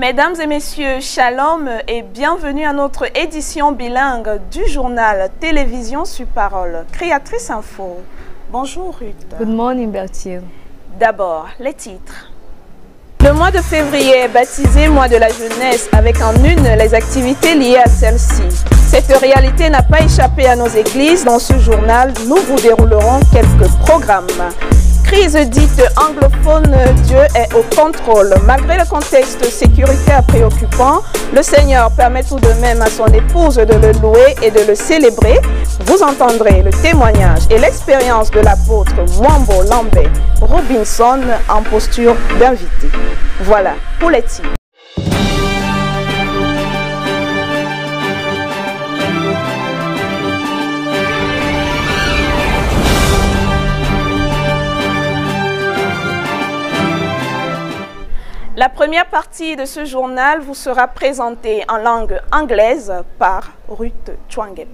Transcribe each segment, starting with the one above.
Mesdames et messieurs, shalom et bienvenue à notre édition bilingue du journal Télévision sur Parole, Créatrice Info. Bonjour Ruth. Good morning, Berthier. D'abord, les titres. Le mois de février est baptisé mois de la jeunesse avec en une les activités liées à celle-ci. Cette réalité n'a pas échappé à nos églises. Dans ce journal, nous vous déroulerons quelques programmes. Crise dite anglophone, Dieu est au contrôle. Malgré le contexte sécuritaire préoccupant, le Seigneur permet tout de même à son épouse de le louer et de le célébrer. Vous entendrez le témoignage et l'expérience de l'apôtre Mwambo Lambé Robinson en posture d'invité. Voilà pour les titres. La première partie de ce journal vous sera présentée en langue anglaise par Ruth Chwangep.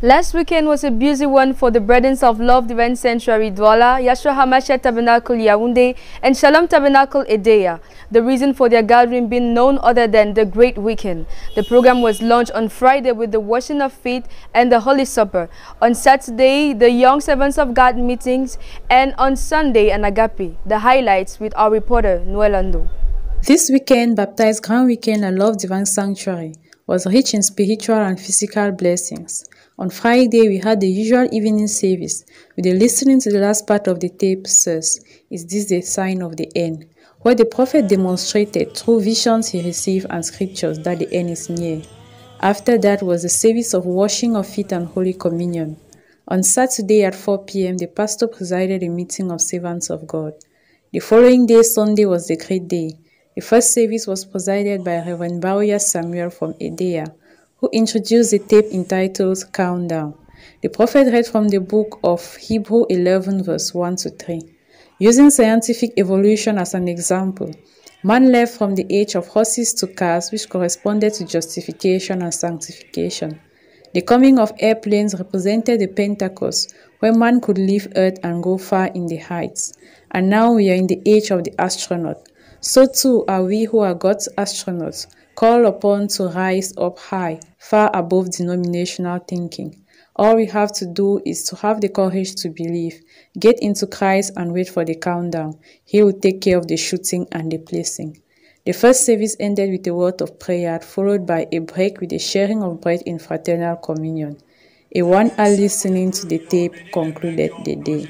Last weekend was a busy one for the Brethren of Love Divine Sanctuary Douala, Yahshua HaMashiach Tabernacle Yaoundé, and Shalom Tabernacle Edea. The reason for their gathering being none other than the Great Weekend. The program was launched on Friday with the washing of feet and the Holy Supper. On Saturday, the Young Servants of God meetings, and on Sunday, an agape. The highlights with our reporter, Noel Ando. This weekend, baptized Grand Weekend at Love Divine Sanctuary, was rich in spiritual and physical blessings. On Friday, we had the usual evening service with the listening to the last part of the tape, Sirs, is this the sign of the end? Where the prophet demonstrated through visions he received and scriptures that the end is near. After that was the service of washing of feet and Holy Communion. On Saturday at 4 p.m., the pastor presided a meeting of servants of God. The following day, Sunday, was the great day. The first service was presided by Reverend Baoya Samuel from Edea, who introduced the tape entitled Countdown. The prophet read from the book of Hebrew 11 verse 1 to 3. Using scientific evolution as an example, man left from the age of horses to cars, which corresponded to justification and sanctification. The coming of airplanes represented the Pentecost, where man could leave earth and go far in the heights. And now we are in the age of the astronaut. So too are we who are God's astronauts, called upon to rise up high, far above denominational thinking. All we have to do is to have the courage to believe, get into Christ and wait for the countdown. He will take care of the shooting and the placing. The first service ended with a word of prayer, followed by a break with the sharing of bread in fraternal communion. A 1 hour listening to the tape concluded the day.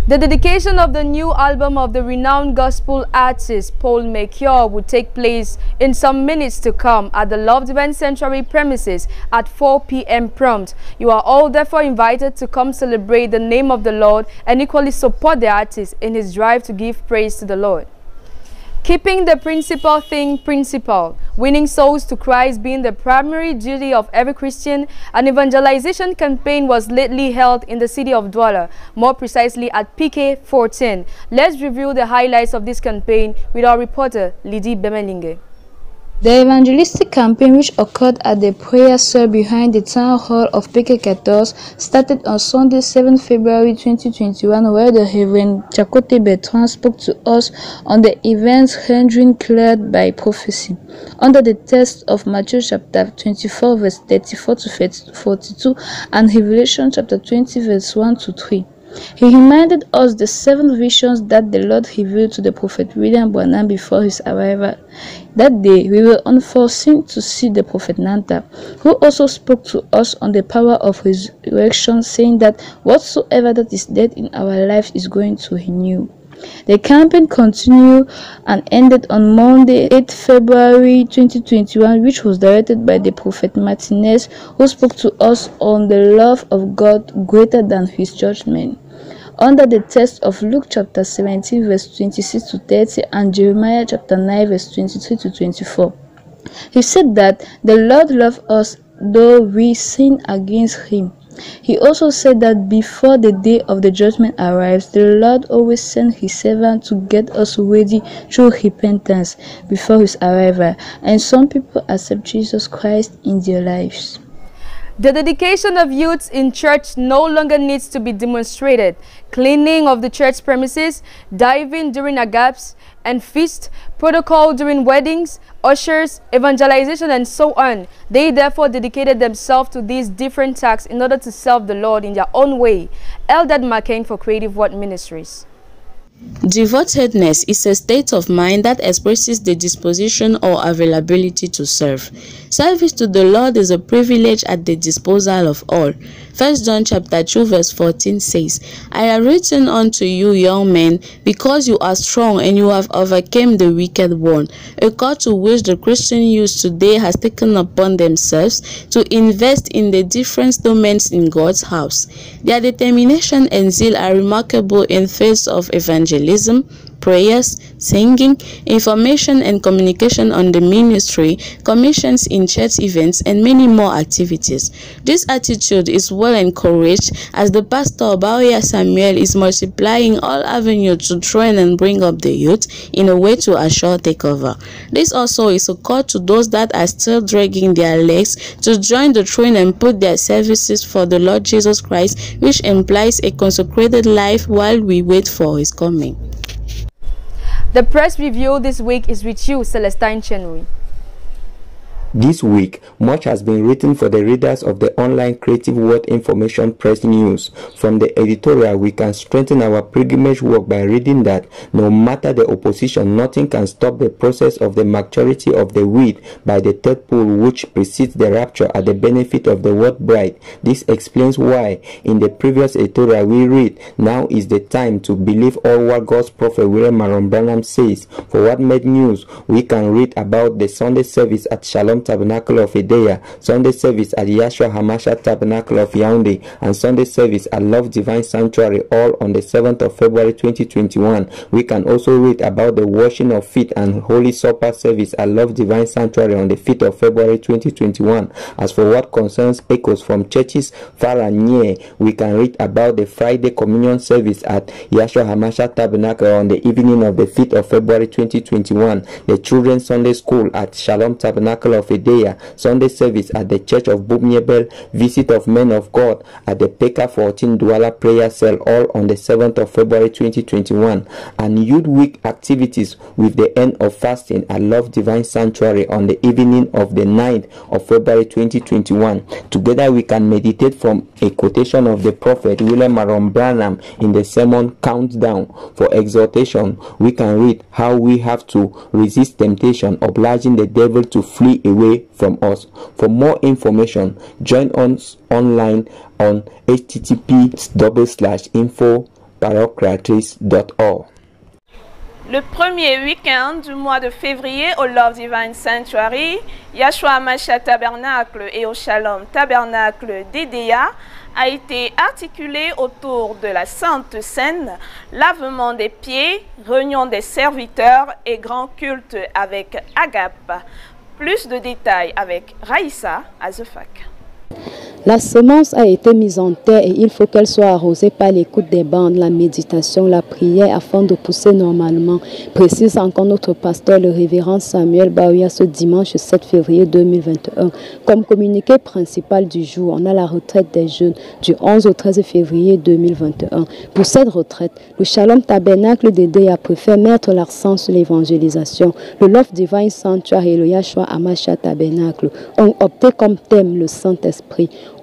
The dedication of the new album of the renowned gospel artist Paul Melchior will take place in some minutes to come at the Love Divine Sanctuary premises at 4 p.m. prompt. You are all therefore invited to come celebrate the name of the Lord and equally support the artist in his drive to give praise to the Lord. Keeping the principal thing principal, winning souls to Christ being the primary duty of every Christian, an evangelization campaign was lately held in the city of Douala, more precisely at PK 14. Let's review the highlights of this campaign with our reporter, Lydie Bemelinge. The evangelistic campaign, which occurred at the prayer cell behind the town hall of PK 14, started on Sunday, 7 February 2021, where the Reverend Chakote Bertrand spoke to us on the events rendering cleared by prophecy, under the text of Matthew chapter 24, verse 34 to 42, and Revelation chapter 20, verse 1 to 3. He reminded us the 7 visions that the Lord revealed to the prophet William Branham before his arrival. That day, we were unforeseen to see the prophet Nanta, who also spoke to us on the power of resurrection, saying that whatsoever that is dead in our lives is going to renew. The campaign continued and ended on Monday, 8 February 2021, which was directed by the Prophet Martinez, who spoke to us on the love of God greater than his judgment, under the text of Luke chapter 17, verse 26 to 30, and Jeremiah chapter 9, verse 23 to 24. He said that the Lord loved us though we sin against him. He also said that before the day of the judgment arrives, the Lord always sends his servant to get us ready through repentance before his arrival, and some people accept Jesus Christ in their lives. The dedication of youths in church no longer needs to be demonstrated. cleaning of the church premises, diving during agaps and feast, protocol during weddings, ushers, evangelization, and so on. They therefore dedicated themselves to these different tasks in order to serve the Lord in their own way. Eldad McCain for Creative Word Ministries. Devotedness is a state of mind that expresses the disposition or availability to serve. Service to the Lord is a privilege at the disposal of all. 1 John chapter 2 verse 14 says, I have written unto you, young men, because you are strong and you have overcome the wicked one, a call to which the Christian youth today has taken upon themselves to invest in the different domains in God's house. Their determination and zeal are remarkable in face of evangelism, prayers, singing, information and communication on the ministry, commissions in church events, and many more activities. This attitude is well encouraged as the pastor Bawuya Samuel is multiplying all avenues to train and bring up the youth in a way to assure takeover. This also is a call to those that are still dragging their legs to join the train and put their services for the Lord Jesus Christ, which implies a consecrated life while we wait for his coming. The press review this week is with you, Celestine Chenui. This week, much has been written for the readers of the online Creative Word Information Press News. From the editorial, we can strengthen our pilgrimage work by reading that no matter the opposition, nothing can stop the process of the maturity of the wheat by the third pole which precedes the rapture at the benefit of the word bride. This explains why, in the previous editorial, we read, now is the time to believe all what God's prophet William Marion Branham says. For what made news, we can read about the Sunday service at Shalom Tabernacle of Edea, Sunday service at Yahshua Hamashiach Tabernacle of Yaoundé, and Sunday service at Love Divine Sanctuary, all on the 7th of February 2021. We can also read about the washing of feet and Holy Supper service at Love Divine Sanctuary on the 5th of February 2021. As for what concerns echoes from churches far and near, we can read about the Friday Communion service at Yahshua Hamashiach Tabernacle on the evening of the 5th of February 2021, the Children's Sunday School at Shalom Tabernacle of Edea, Sunday service at the Church of Bubniebel, visit of Men of God at the Peka 14 Douala Prayer Cell, all on the 7th of February 2021, and Youth Week activities with the end of fasting at Love Divine Sanctuary on the evening of the 9th of February 2021. Together we can meditate from a quotation of the prophet William Marion Branham in the sermon Countdown. For exhortation, we can read how we have to resist temptation, obliging the devil to flee away from us. For more information, join us online on http://info-parochcreatrice.org. Le premier week-end du mois de février au Love Divine Sanctuary, Yahshua Hamashiach Tabernacle et au Shalom Tabernacle d'Edea a été articulé autour de la Sainte Seine, lavement des pieds, réunion des serviteurs et grand culte avec Agape. Plus de détails avec Raïssa Azefak. La semence a été mise en terre et il faut qu'elle soit arrosée par l'écoute des bandes, la méditation, la prière afin de pousser normalement, précise encore notre pasteur le révérend Samuel Bawuya ce dimanche 7 février 2021. Comme communiqué principal du jour, on a la retraite des jeunes du 11 au 13 février 2021. Pour cette retraite, le Shalom Tabernacle d'Edea préfère mettre l'accent sur l'évangélisation. Le Love Divine Sanctuary et le Yahshua Hamashiach Tabernacle ont opté comme thème le Saint-Esprit.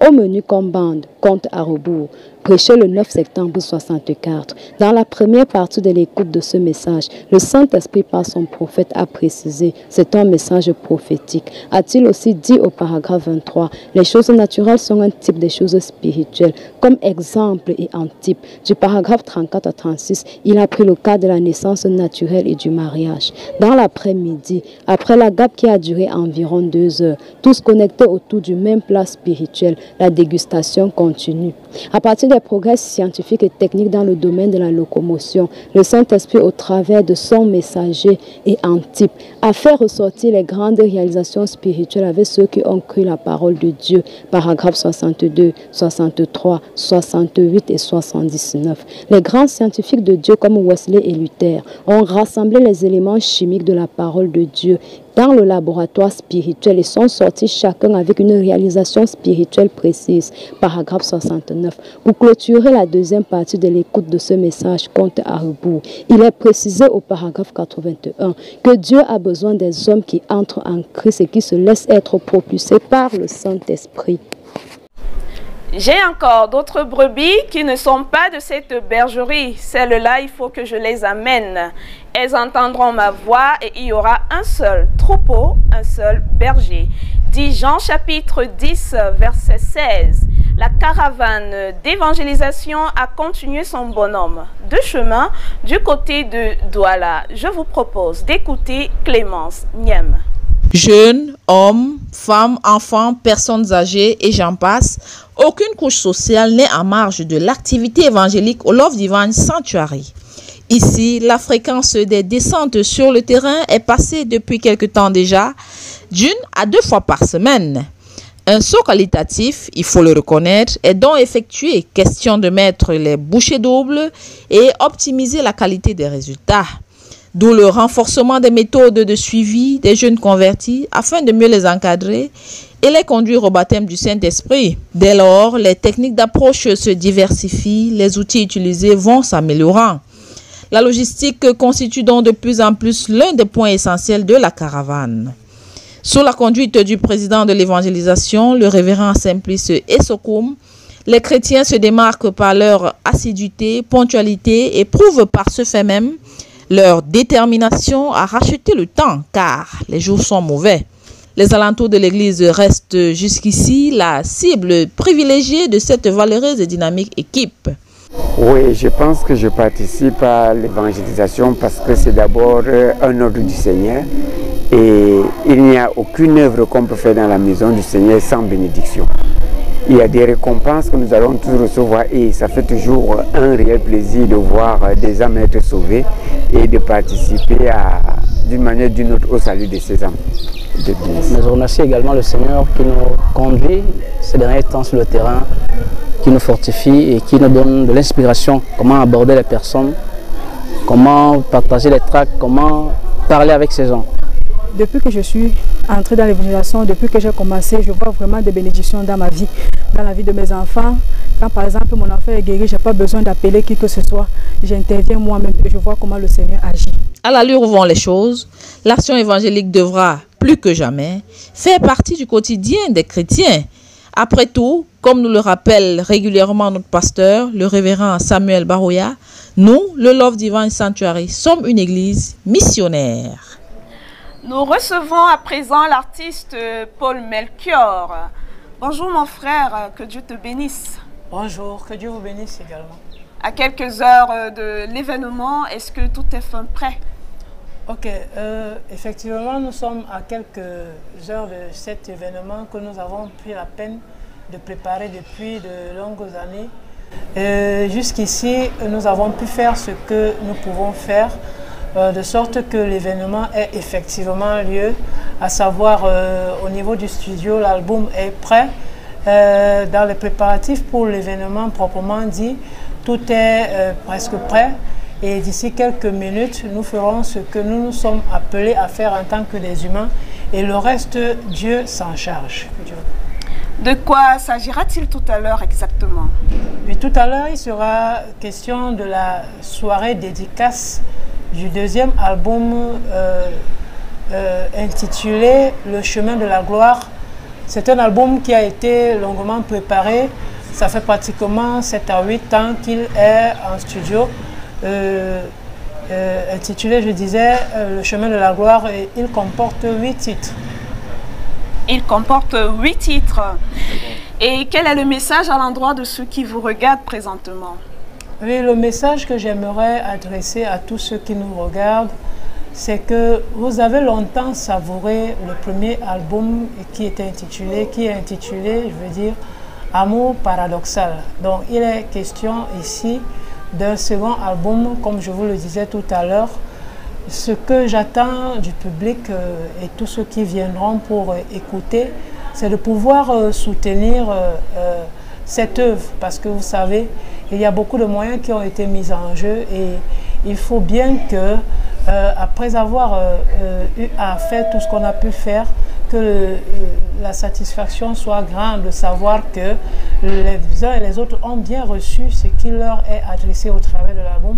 Au menu comme bande, compte à rebours, prêché le 9 septembre 64. Dans la première partie de l'écoute de ce message, le Saint-Esprit par son prophète a précisé, c'est un message prophétique. A-t-il aussi dit au paragraphe 23, les choses naturelles sont un type de choses spirituelles. Comme exemple et en type, du paragraphe 34 à 36, il a pris le cas de la naissance naturelle et du mariage. Dans l'après-midi, après la gape qui a duré environ 2 heures, tous connectés autour du même plat spirituel, la dégustation continue. À partir des progrès scientifiques et techniques dans le domaine de la locomotion, le Saint-Esprit, au travers de son messager et antype, a fait ressortir les grandes réalisations spirituelles avec ceux qui ont cru la parole de Dieu. Paragraphes 62, 63, 68 et 79. Les grands scientifiques de Dieu comme Wesley et Luther ont rassemblé les éléments chimiques de la parole de Dieu dans le laboratoire spirituel et sont sortis chacun avec une réalisation spirituelle précise. Paragraphe 69. Pour clôturer la deuxième partie de l'écoute de ce message compte à rebours, il est précisé au paragraphe 81 que Dieu a besoin des hommes qui entrent en Christ et qui se laissent être propulsés par le Saint-Esprit. J'ai encore d'autres brebis qui ne sont pas de cette bergerie. Celles-là, il faut que je les amène. Elles entendront ma voix et il y aura un seul troupeau, un seul berger. Dit Jean chapitre 10, verset 16. La caravane d'évangélisation a continué son bonhomme de chemin du côté de Douala. Je vous propose d'écouter Clémence Niem. Jeunes, hommes, femmes, enfants, personnes âgées et j'en passe, aucune couche sociale n'est en marge de l'activité évangélique au Love Divine Sanctuary. Ici, la fréquence des descentes sur le terrain est passée depuis quelque temps déjà d'1 à 2 fois par semaine. Un saut qualitatif, il faut le reconnaître, est donc effectué, question de mettre les bouchées doubles et optimiser la qualité des résultats. D'où le renforcement des méthodes de suivi des jeunes convertis afin de mieux les encadrer et les conduire au baptême du Saint-Esprit. Dès lors, les techniques d'approche se diversifient, les outils utilisés vont s'améliorant. La logistique constitue donc de plus en plus l'un des points essentiels de la caravane. Sous la conduite du président de l'évangélisation, le révérend Simplice Essokoum, les chrétiens se démarquent par leur assiduité, ponctualité et prouvent par ce fait même leur détermination à racheter le temps, car les jours sont mauvais. Les alentours de l'église restent jusqu'ici la cible privilégiée de cette valeureuse et dynamique équipe. Oui, je pense que je participe à l'évangélisation parce que c'est d'abord un ordre du Seigneur et il n'y a aucune œuvre qu'on peut faire dans la maison du Seigneur sans bénédiction. Il y a des récompenses que nous allons tous recevoir et ça fait toujours un réel plaisir de voir des âmes être sauvées et de participer d'une manière ou d'une autre au salut de ces âmes. Nous remercions également le Seigneur qui nous conduit ces derniers temps sur le terrain, qui nous fortifie et qui nous donne de l'inspiration, comment aborder les personnes, comment partager les tracts, comment parler avec ces gens. Depuis que je suis entrée dans l'évangélisation, depuis que j'ai commencé, je vois vraiment des bénédictions dans ma vie, dans la vie de mes enfants. Quand par exemple mon enfant est guéri, je n'ai pas besoin d'appeler qui que ce soit. J'interviens moi-même et je vois comment le Seigneur agit. À l'allure où vont les choses, l'action évangélique devra, plus que jamais, faire partie du quotidien des chrétiens. Après tout, comme nous le rappelle régulièrement notre pasteur, le révérend Samuel Baroya, nous, le Love Divine Sanctuary, sommes une église missionnaire. Nous recevons à présent l'artiste Paul Melchior. Bonjour mon frère, que Dieu te bénisse. Bonjour, que Dieu vous bénisse également. À quelques heures de l'événement, est-ce que tout est fin prêt? Ok, effectivement, nous sommes à quelques heures de cet événement que nous avons pris la peine de préparer depuis de longues années. Jusqu'ici, nous avons pu faire ce que nous pouvons faire, de sorte que l'événement ait effectivement lieu, à savoir au niveau du studio, l'album est prêt. Dans les préparatifs pour l'événement proprement dit, tout est presque prêt. Et d'ici quelques minutes, nous ferons ce que nous nous sommes appelés à faire en tant que des humains. Et le reste, Dieu s'en charge. De quoi s'agira-t-il tout à l'heure exactement? Puis tout à l'heure, il sera question de la soirée dédicace du deuxième album intitulé Le chemin de la gloire. C'est un album qui a été longuement préparé. Ça fait pratiquement 7 à 8 ans qu'il est en studio. Intitulé, je disais, Le chemin de la gloire, et il comporte 8 titres. Il comporte 8 titres. Et quel est le message à l'endroit de ceux qui vous regardent présentement? Oui, le message que j'aimerais adresser à tous ceux qui nous regardent, c'est que vous avez longtemps savouré le premier album qui est intitulé, je veux dire, Amour paradoxal. Donc il est question ici d'un second album, comme je vous le disais tout à l'heure. Ce que j'attends du public et tous ceux qui viendront pour écouter, c'est de pouvoir soutenir cette œuvre, parce que vous savez, il y a beaucoup de moyens qui ont été mis en jeu et il faut bien que après avoir eu à faire tout ce qu'on a pu faire, que la satisfaction soit grande de savoir que les uns et les autres ont bien reçu ce qui leur est adressé au travers de l'album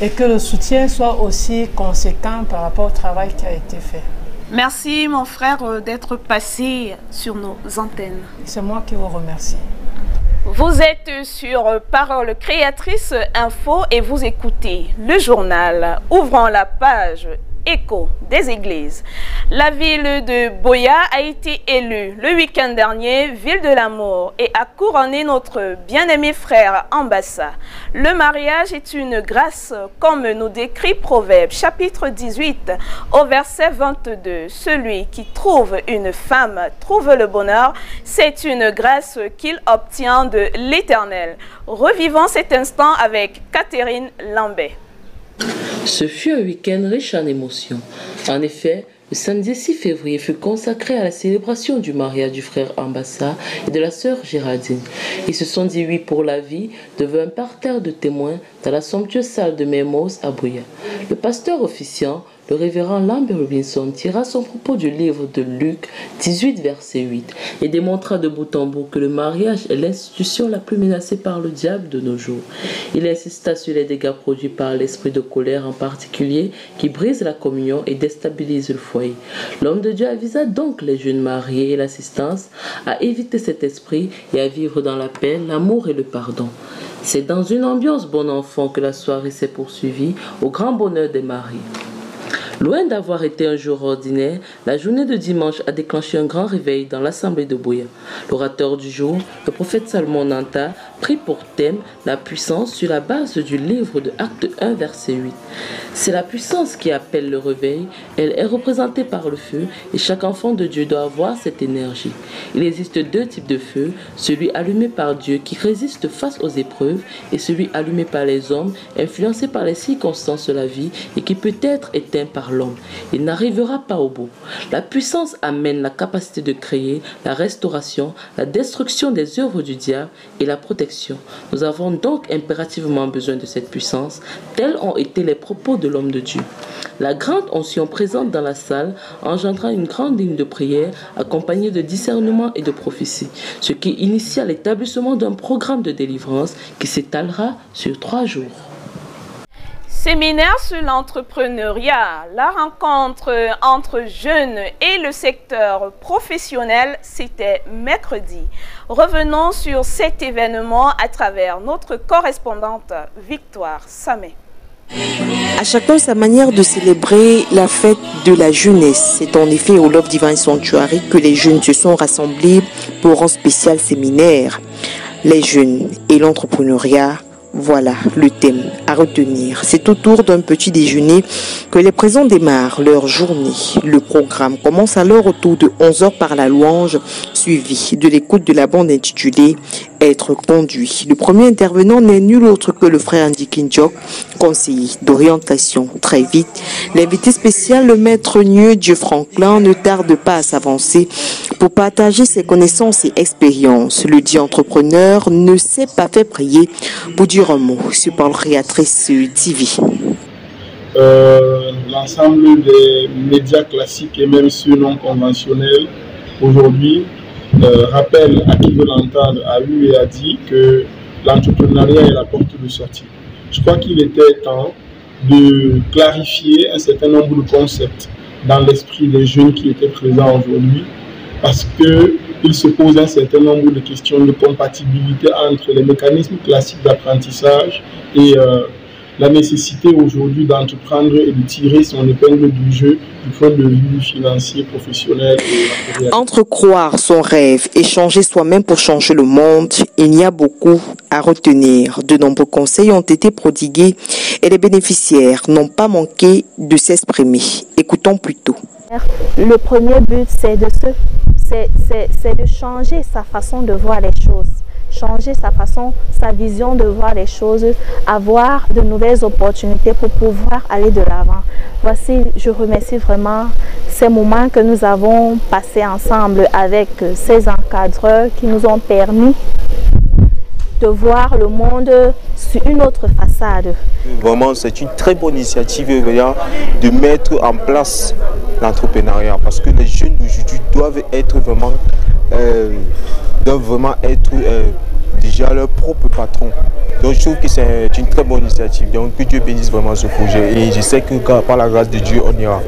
et que le soutien soit aussi conséquent par rapport au travail qui a été fait. Merci mon frère d'être passé sur nos antennes. C'est moi qui vous remercie. Vous êtes sur Parole Créatrice Info et vous écoutez le journal. Ouvrons la page Écho des Églises. La ville de Boya a été élue le week-end dernier ville de l'amour et a couronné notre bien-aimé frère Ambassa. Le mariage est une grâce comme nous décrit Proverbe chapitre 18 au verset 22. Celui qui trouve une femme trouve le bonheur, c'est une grâce qu'il obtient de l'Éternel. Revivons cet instant avec Catherine Lambert. Ce fut un week-end riche en émotions. En effet, le samedi 6 février fut consacré à la célébration du mariage du frère Ambassa et de la sœur Géraldine. Ils se sont dit oui pour la vie devant un parterre de témoins dans la somptueuse salle de Mermoz à Boya. Le pasteur officiant, le révérend Lambert Robinson, tira son propos du livre de Luc 18, verset 8 et démontra de bout en bout que le mariage est l'institution la plus menacée par le diable de nos jours. Il insista sur les dégâts produits par l'esprit de colère en particulier qui brise la communion et déstabilise le foyer. L'homme de Dieu avisa donc les jeunes mariés et l'assistance à éviter cet esprit et à vivre dans la paix, l'amour et le pardon. C'est dans une ambiance bon enfant que la soirée s'est poursuivie au grand bonheur des mariés. Loin d'avoir été un jour ordinaire, la journée de dimanche a déclenché un grand réveil dans l'assemblée de Boya. L'orateur du jour, le prophète Salomon Nanta, prit pour thème la puissance sur la base du livre de Acte 1, verset 8. C'est la puissance qui appelle le réveil, elle est représentée par le feu et chaque enfant de Dieu doit avoir cette énergie. Il existe deux types de feu, celui allumé par Dieu qui résiste face aux épreuves et celui allumé par les hommes, influencé par les circonstances de la vie et qui peut être éteint par l'homme. Il n'arrivera pas au bout. La puissance amène la capacité de créer, la restauration, la destruction des œuvres du diable et la protection. Nous avons donc impérativement besoin de cette puissance, tels ont été les propos de l'homme de Dieu. La grande onction présente dans la salle engendra une grande ligne de prière accompagnée de discernement et de prophétie, ce qui initia l'établissement d'un programme de délivrance qui s'étalera sur 3 jours. Séminaire sur l'entrepreneuriat, la rencontre entre jeunes et le secteur professionnel, c'était mercredi. Revenons sur cet événement à travers notre correspondante Victoire Samé. À chacun sa manière de célébrer la fête de la jeunesse. C'est en effet au Love Divine Sanctuary que les jeunes se sont rassemblés pour un spécial séminaire. Les jeunes et l'entrepreneuriat. Voilà le thème à retenir. C'est autour d'un petit déjeuner que les présents démarrent leur journée. Le programme commence alors autour de 11 h par la louange, suivi de l'écoute de la bande intitulée « Être conduit ». Le premier intervenant n'est nul autre que le frère Andy Kinjok, conseiller d'orientation. Très vite, l'invité spécial, le maître Nieu Dieu Franklin, ne tarde pas à s'avancer pour partager ses connaissances et expériences. Le dit entrepreneur ne s'est pas fait prier pour dire un mot sur Parole Créatrice TV. L'ensemble des médias classiques et même ceux non conventionnels aujourd'hui rappellent à qui veut l'entendre, a eu et a dit que l'entrepreneuriat est la porte de sortie. Je crois qu'il était temps de clarifier un certain nombre de concepts dans l'esprit des jeunes qui étaient présents aujourd'hui, parce qu'il se pose un certain nombre de questions de compatibilité entre les mécanismes classiques d'apprentissage et la nécessité aujourd'hui d'entreprendre et de tirer son épingle du jeu du point de vue financier, professionnel. Entre croire son rêve et changer soi-même pour changer le monde, il y a beaucoup à retenir. De nombreux conseils ont été prodigués et les bénéficiaires n'ont pas manqué de s'exprimer. Écoutons plutôt. Le premier but, c'est de changer sa façon de voir les choses. Changer sa vision de voir les choses, avoir de nouvelles opportunités pour pouvoir aller de l'avant. Voici, je remercie vraiment ces moments que nous avons passés ensemble avec ces encadreurs qui nous ont permis de voir le monde sur une autre façade. Vraiment, c'est une très bonne initiative de mettre en place l'entrepreneuriat parce que les jeunes d'aujourd'hui doivent vraiment être déjà leur propre patron. Donc je trouve que c'est une très bonne initiative. Donc que Dieu bénisse vraiment ce projet et je sais que par la grâce de Dieu on ira.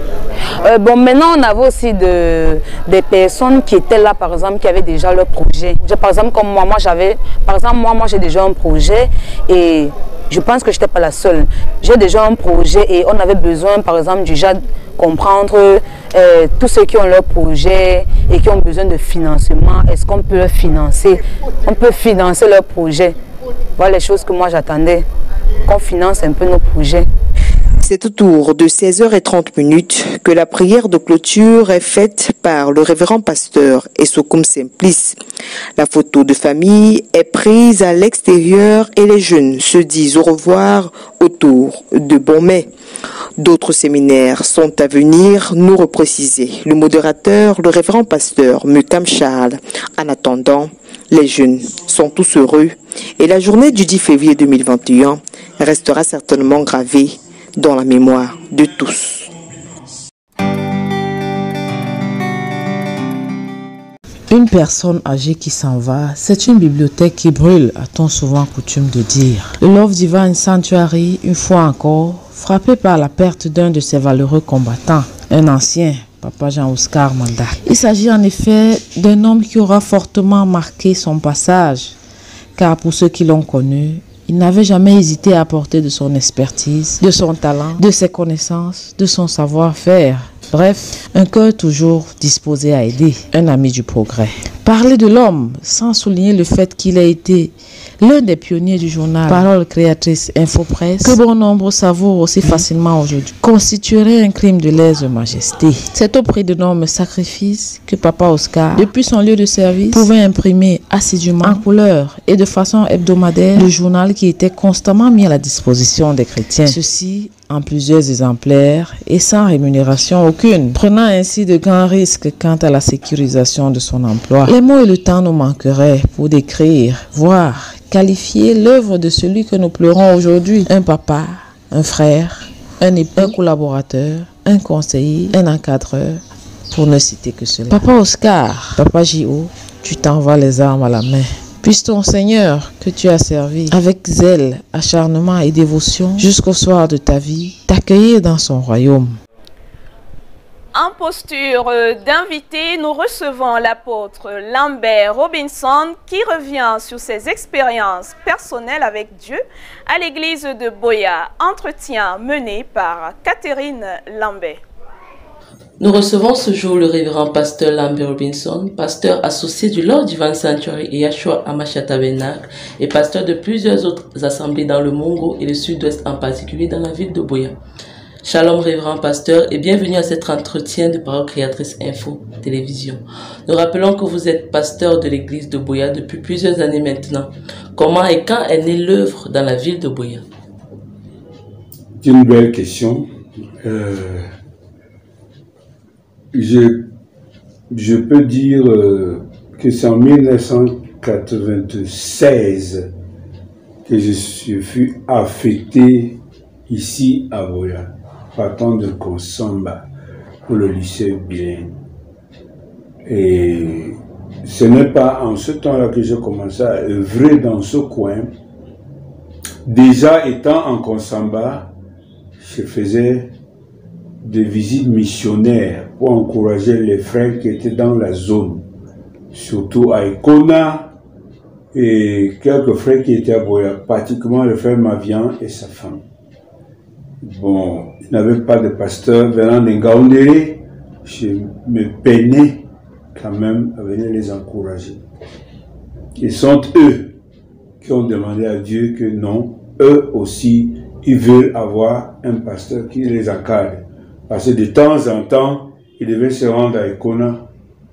Bon, maintenant on avait aussi des personnes qui étaient là, par exemple, qui avaient déjà leur projet. Par exemple, comme moi j'ai déjà un projet et je pense que je n'étais pas la seule. J'ai déjà un projet et on avait besoin, par exemple, déjà comprendre tous ceux qui ont leur projet et qui ont besoin de financement. Est-ce qu'on peut leur financer? On peut financer leur projet. Voilà les choses que moi j'attendais, qu'on finance un peu nos projets. C'est autour de 16h30 que la prière de clôture est faite par le révérend pasteur Essokoum Simplice. La photo de famille est prise à l'extérieur et les jeunes se disent au revoir autour de bon mai. D'autres séminaires sont à venir, nous repréciser le modérateur, le révérend pasteur Mukam Charles. En attendant, les jeunes sont tous heureux et la journée du 10 février 2021 restera certainement gravée dans la mémoire de tous. Une personne âgée qui s'en va, c'est une bibliothèque qui brûle, a-t-on souvent coutume de dire. Le Love Divine Sanctuary, une fois encore, frappé par la perte d'un de ses valeureux combattants, un ancien, Papa Jean-Oscar Mandak. Il s'agit en effet d'un homme qui aura fortement marqué son passage, car pour ceux qui l'ont connu, il n'avait jamais hésité à apporter de son expertise, de son talent, de ses connaissances, de son savoir-faire. Bref, un cœur toujours disposé à aider, un ami du progrès. Parler de l'homme sans souligner le fait qu'il a été l'un des pionniers du journal Parole créatrice Infopresse, que bon nombre savourent aussi facilement aujourd'hui, constituerait un crime de lèse-majesté. C'est au prix d'énormes sacrifices que Papa Oscar, depuis son lieu de service, pouvait imprimer assidûment en couleur et de façon hebdomadaire le journal qui était constamment mis à la disposition des chrétiens. Ceci en plusieurs exemplaires et sans rémunération aucune, prenant ainsi de grands risques quant à la sécurisation de son emploi. Les mots et le temps nous manqueraient pour décrire, voire qualifier l'œuvre de celui que nous pleurons aujourd'hui. Un papa, un frère, un époux, un collaborateur, un conseiller, un encadreur, pour ne citer que cela. Papa Oscar, Papa J.O., tu t'envoies les armes à la main. Puisse ton Seigneur, que tu as servi avec zèle, acharnement et dévotion jusqu'au soir de ta vie, t'accueillir dans son royaume. En posture d'invité, nous recevons l'apôtre Lambert Robinson qui revient sur ses expériences personnelles avec Dieu à l'église de Boya. Entretien mené par Catherine Lambert. Nous recevons ce jour le révérend pasteur Lambert Robinson, pasteur associé du Lord Divine Sanctuary et Yahshua Hamashiach Tabernacle et pasteur de plusieurs autres assemblées dans le Mongo et le sud-ouest, en particulier dans la ville de Boya. Shalom révérend pasteur et bienvenue à cet entretien de Parole créatrice Info Télévision. Nous rappelons que vous êtes pasteur de l'église de Boya depuis plusieurs années maintenant. Comment et quand est née l'œuvre dans la ville de Boya? C'est une belle question. Je peux dire que c'est en 1996 que je fus affecté ici à Boya, partant de Konsamba pour le lycée bilingue. Et ce n'est pas en ce temps-là que j'ai commencé à œuvrer dans ce coin. Déjà étant en Konsamba, je faisais des visites missionnaires pour encourager les frères qui étaient dans la zone, surtout à Ekona et quelques frères qui étaient à Boya, particulièrement le frère Mavian et sa femme. Bon, il n'avait pas de pasteur venant de Ngaoundéré, je me peinais quand même à venir les encourager. Ils sont eux qui ont demandé à Dieu que non, eux aussi, ils veulent avoir un pasteur qui les encadre. Parce que de temps en temps, ils devaient se rendre à Ekona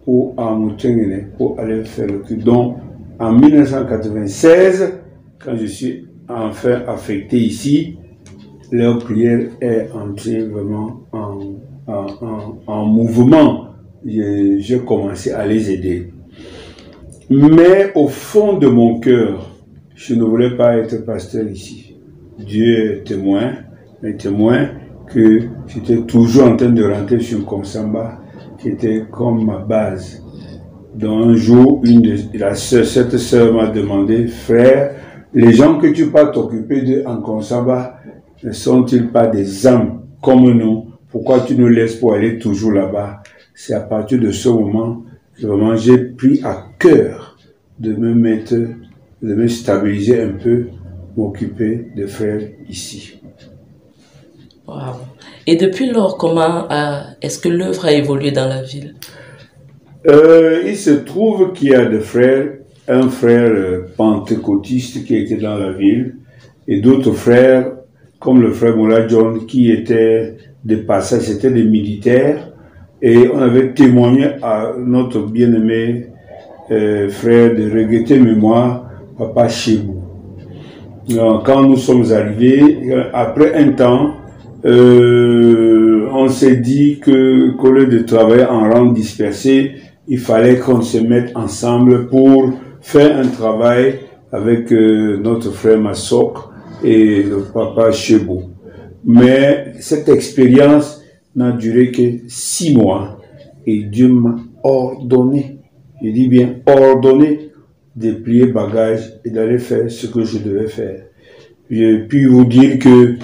ou à Moutengene pour aller faire le culte. Donc, en 1996, quand je suis enfin affecté ici, leur prière est entrée vraiment en mouvement. J'ai commencé à les aider. Mais au fond de mon cœur, je ne voulais pas être pasteur ici. Dieu est témoin, mais témoin que j'étais toujours en train de rentrer sur Konsamba, qui était comme ma base. Donc un jour, cette sœur m'a demandé, frère, les gens que tu vas t'occuper de en Konsamba, ne sont-ils pas des âmes comme nous? Pourquoi tu nous laisses pour aller toujours là-bas? C'est à partir de ce moment que vraiment j'ai pris à cœur de me stabiliser un peu, m'occuper des frères ici. Wow. Et depuis lors, comment est-ce que l'œuvre a évolué dans la ville? Il se trouve qu'il y a des frères, un frère pentecôtiste qui était dans la ville et d'autres frères comme le frère Moula John qui étaient des passages, c'était des militaires et on avait témoigné à notre bien-aimé frère de regretter mémoire, Papa Chebou. Quand nous sommes arrivés, après un temps, on s'est dit qu'au lieu de travailler en rang dispersé, il fallait qu'on se mette ensemble pour faire un travail avec notre frère Massok et le Papa Chebou. Mais cette expérience n'a duré que 6 mois et Dieu m'a ordonné, je dis bien ordonné, de plier bagages et d'aller faire ce que je devais faire. Je puis vous dire que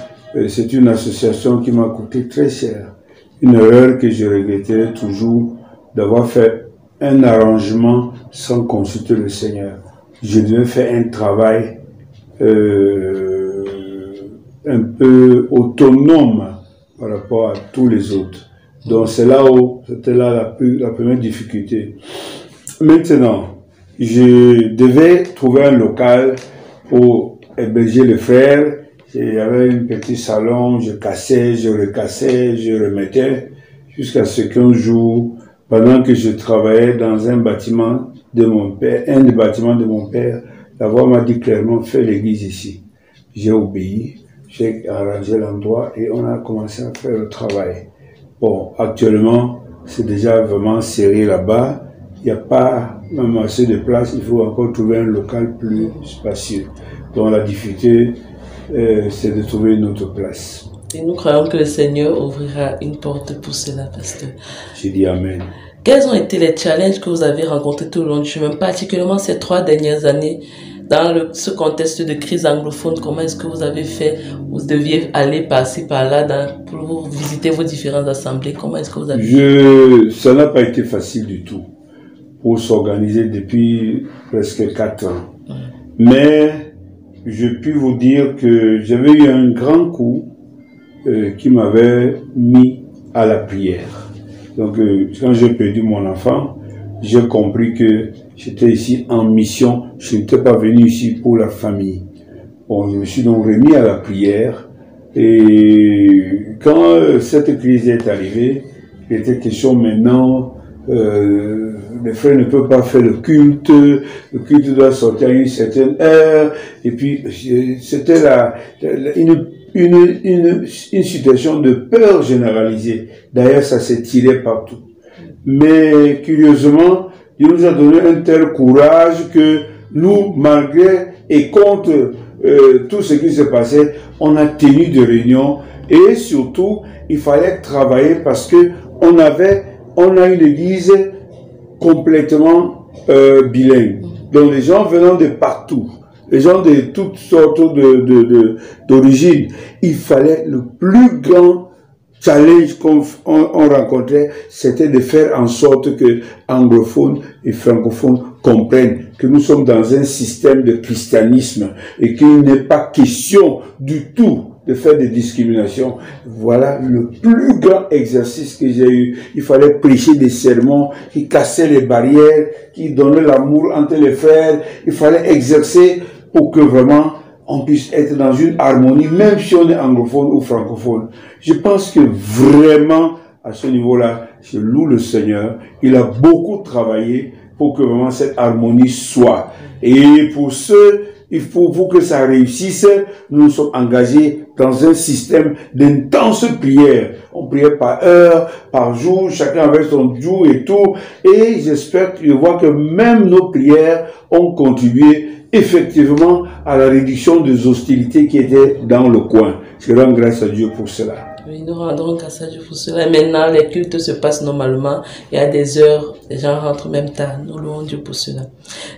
c'est une association qui m'a coûté très cher. Une erreur que je regretterai toujours d'avoir fait un arrangement sans consulter le Seigneur. Je devais faire un travail un peu autonome par rapport à tous les autres. Donc c'est là où c'était là la première difficulté. Maintenant, je devais trouver un local pour héberger les frères. Il y avait un petit salon, je cassais, je recassais, je remettais, jusqu'à ce qu'un jour, pendant que je travaillais dans un bâtiment de mon père, un des bâtiments de mon père, la voix m'a dit clairement, fais l'église ici. J'ai obéi, j'ai arrangé l'endroit et on a commencé à faire le travail. Bon, actuellement, c'est déjà vraiment serré là-bas. Il n'y a pas même assez de place, il faut encore trouver un local plus spacieux. Donc la difficulté, c'est de trouver une autre place. Et nous croyons que le Seigneur ouvrira une porte pour cela, pasteur. J'ai dit Amen. Quels ont été les challenges que vous avez rencontrés tout au long du chemin, particulièrement ces 3 dernières années, dans ce contexte de crise anglophone? Comment est-ce que vous avez fait? Vous deviez aller par-ci, par-là pour visiter vos différentes assemblées. Comment est-ce que vous avez fait? Ça n'a pas été facile du tout pour s'organiser depuis presque 4 ans. Mais je puis vous dire que j'avais eu un grand coup qui m'avait mis à la prière. Donc, quand j'ai perdu mon enfant, j'ai compris que j'étais ici en mission. Je n'étais pas venu ici pour la famille. Bon, je me suis donc remis à la prière. Et quand cette crise est arrivée, il était question maintenant, les frères ne peuvent pas faire le culte doit sortir à une certaine heure. Et puis, c'était une situation de peur généralisée. D'ailleurs, ça s'est tiré partout. Mais curieusement, il nous a donné un tel courage que nous, malgré et contre tout ce qui se passait, on a tenu des réunions et surtout, il fallait travailler parce que on a une église complètement bilingue. Donc les gens venant de partout, les gens de toutes sortes d'origines, il fallait le plus grand challenge qu'on rencontrait, c'était de faire en sorte que anglophones et francophones comprennent que nous sommes dans un système de christianisme et qu'il n'est pas question du tout de faire des discriminations. Voilà le plus grand exercice que j'ai eu. Il fallait prêcher des sermons qui cassaient les barrières, qui donnaient l'amour entre les frères. Il fallait exercer pour que vraiment on puisse être dans une harmonie, même si on est anglophone ou francophone. Je pense que vraiment, à ce niveau-là, je loue le Seigneur. Il a beaucoup travaillé pour que vraiment cette harmonie soit. Et pour ceux pour que ça réussisse, nous sommes engagés dans un système d'intenses prières. On priait par heure, par jour, chacun avait son jour et tout. Et j'espère, je vois que même nos prières ont contribué effectivement à la réduction des hostilités qui étaient dans le coin. Je rends grâce à Dieu pour cela. Oui, nous rendrons grâce à Dieu pour cela. Maintenant, les cultes se passent normalement. Il y a des heures, les gens rentrent même tard. Nous louons Dieu pour cela.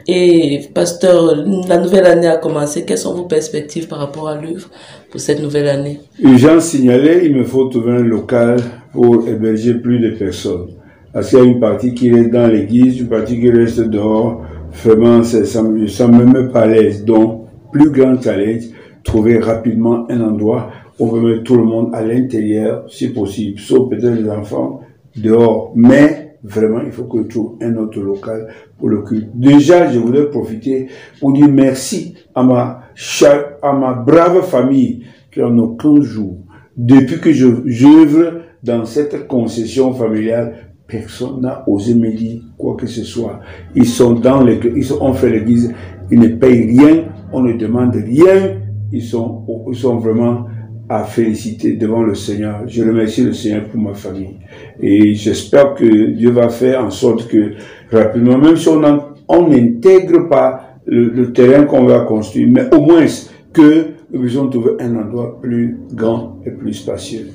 Et pasteur, la nouvelle année a commencé. Quelles sont vos perspectives par rapport à l'œuvre pour cette nouvelle année? Urgent signalé, il me faut trouver un local pour héberger plus de personnes. Parce qu'il y a une partie qui reste dans l'église, une partie qui reste dehors. Vraiment, ça me met pas à l'aise. Donc, plus grand challenge, trouver rapidement un endroit où on peut mettre tout le monde à l'intérieur, si possible, sauf peut-être les enfants dehors. Mais, vraiment, il faut que je trouve un autre local pour le culte. Déjà, je voudrais profiter pour dire merci à ma brave famille qui en aucun jour, depuis que j'œuvre dans cette concession familiale, personne n'a osé me dire quoi que ce soit. Ils sont dans l'église, ils ont fait l'église, ils ne payent rien, on ne demande rien. Ils sont vraiment à féliciter devant le Seigneur. Je remercie le Seigneur pour ma famille. Et j'espère que Dieu va faire en sorte que rapidement, même si on n'intègre pas le terrain qu'on va construire, mais au moins que nous puissions trouver un endroit plus grand et plus spacieux.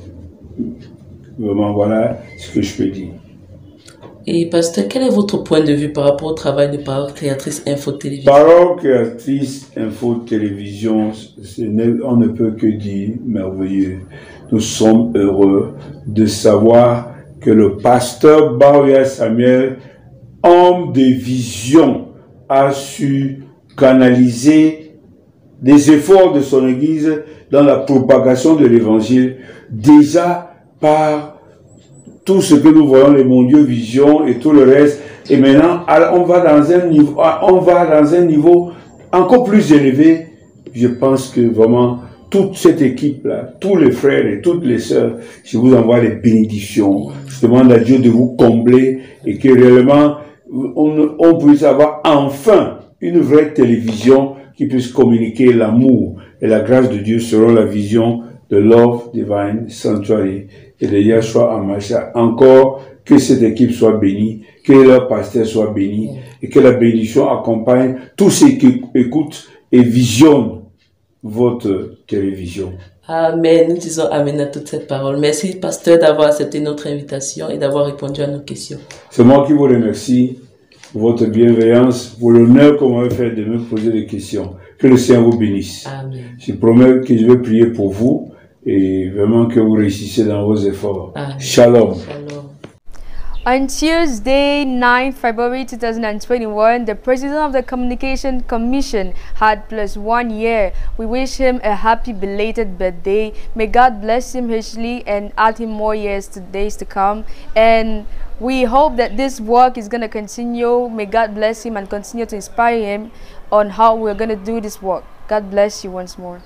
Vraiment, voilà ce que je peux dire. Et pasteur, quel est votre point de vue par rapport au travail de Parole Créatrice Info Télévision? Parole Créatrice Info Télévision, on ne peut que dire merveilleux. Nous sommes heureux de savoir que le pasteur Baroya Samuel, homme de vision, a su canaliser des efforts de son église dans la propagation de l'évangile, déjà par tout ce que nous voyons, les mondiaux vision et tout le reste. Et maintenant, on va dans un niveau encore plus élevé. Je pense que vraiment, toute cette équipe-là, tous les frères et toutes les sœurs, je vous envoie les bénédictions. Je demande à Dieu de vous combler et que réellement, on puisse avoir enfin une vraie télévision qui puisse communiquer l'amour et la grâce de Dieu selon la vision de Love Divine Sanctuary et de Yahshua Hamashiach. Encore que cette équipe soit bénie, que leur pasteur soit béni et que la bénédiction accompagne tous ceux qui écoutent et visionnent votre télévision. Amen. Nous disons Amen à toute cette parole. Merci, pasteur, d'avoir accepté notre invitation et d'avoir répondu à nos questions. C'est moi qui vous remercie pour votre bienveillance, pour l'honneur qu'on m'a fait de me poser des questions. Que le Seigneur vous bénisse. Amen. Je promets que je vais prier pour vous et vraiment que vous réussissez dans vos efforts. Amen. Shalom. Shalom. On Tuesday, 9 February 2021, the President of the Communication Commission had +1 year. We wish him a happy belated birthday. May God bless him richly and add him more days to come. And we hope that this work is going to continue. May God bless him and continue to inspire him on how we're going to do this work. God bless you once more.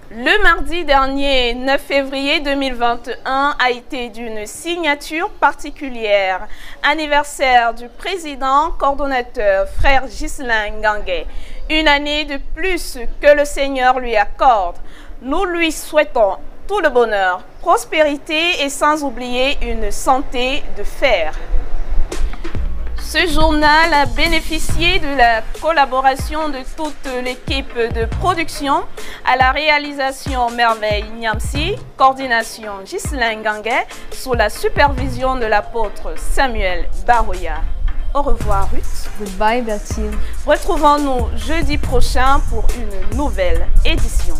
Le mardi dernier, 9 février 2021, a été d'une signature particulière. Anniversaire du président coordonnateur frère Ghislain Ngangué. Une année de plus que le Seigneur lui accorde. Nous lui souhaitons tout le bonheur, prospérité et sans oublier une santé de fer. Ce journal a bénéficié de la collaboration de toute l'équipe de production, à la réalisation Merveille Niamsi, coordination Ghislain Ngangué, sous la supervision de l'apôtre Samuel Baroya. Au revoir Ruth. Goodbye Bertille. Retrouvons-nous jeudi prochain pour une nouvelle édition.